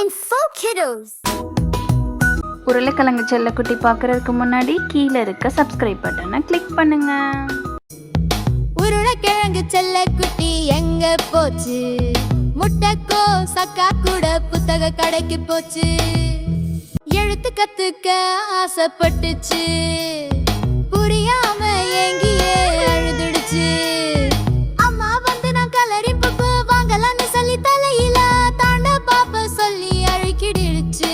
Info Kiddos. உருளைக்கிழங்கு செல்லக்குட்டி பார்க்கறதுக்கு முன்னாடி கீழே இருக்க சப்ஸ்கிரைப் பட்டனை கிளிக் பண்ணுங்க. உருளைக்கிழங்கு செல்லக்குட்டி எங்க போச்சு? முட்டைக்கோ சக்கா கூட புத்தக கடைக்கு போச்சு. எழுத்து கத்துக்க ஆசைப்பட்டுச்சு, புரியாம ஏங்கியே அழுதுடுச்சு. அம்மா வந்து நான் கலரிங் புக்கு வாங்கலான்னு சொல்லி தலையில தாண்ட பாப்ப சொல்லி அழுக்கிடுச்சு.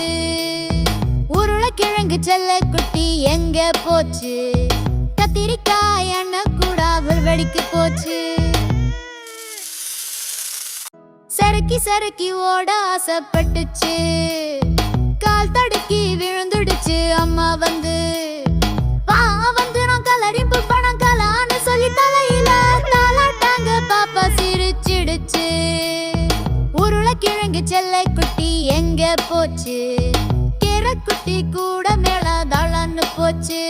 உருளைக்கிழங்கு செல்லக்குட்டி எங்க போச்சு? கத்திரிக்காய் எண்ணெய் கூட அவள் வெடிக்கு போச்சு. சறுக்கி ஓட ஆசைப்பட்டுச்சு, கால் தடுக்கி விழுந்துடுச்சு. அம்மா வந்து நான் கலரிங் புக் பணம் கலான்னு சொல்லி தலையில தாளாட்டாங்க. பாப்பா சிரிச்சிடுச்சு. உருளைக்கிழங்கு செல்லக்குட்டி எங்க போச்சு? கீரைக்குட்டி கூட மேல தளன்னு போச்சு.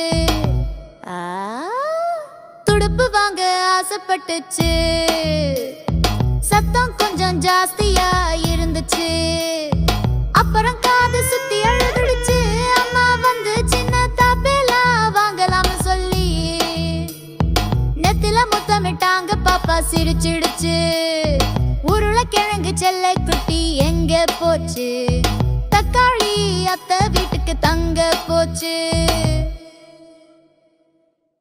துடுப்பு வாங்க ஆசைப்பட்டுச்சு, சத்தம் கொஞ்சம் ஜாஸ்தியா இருந்துச்சு. அப்புறம் காது சுத்தி அழுதுடுச்சு. அம்மா வந்து சின்ன தாப்பேலா வாங்கலாம்னு சொல்லி நெத்தில முத்தமிட்டாங்க. பாப்பா சிரிச்சிடுச்சு. உருளைக்கிழங்கு செல்லக்குட்டி எங்க போச்சு? தக்காளி அத்தை வீட்டுக்கு தங்க போச்சு.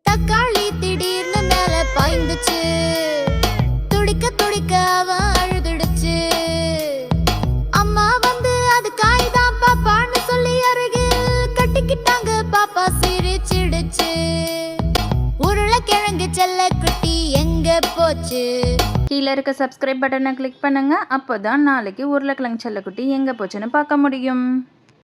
தக்காளி திடீர்னு மேல பாய்ந்துச்சு. துடிக்க துடிக்க அவன் அழுதுடுச்சு. அம்மா வந்து அது காய்தான் பாப்பான்னு சொல்லி அருகில் கட்டிக்கிட்டாங்க. பாப்பா சிரிச்சிடுச்சு. உருளைக்கிழங்கு செல்லக்குட்டி எங்க போச்சு? கீழே இருக்க சப்ஸ்கிரைப் பட்டனை கிளிக் பண்ணுங்க. அப்போதான் நாளைக்கு உருளைக்கிழங்கு செல்லக்குட்டி எங்கே போச்சுன்னு பார்க்க முடியும்.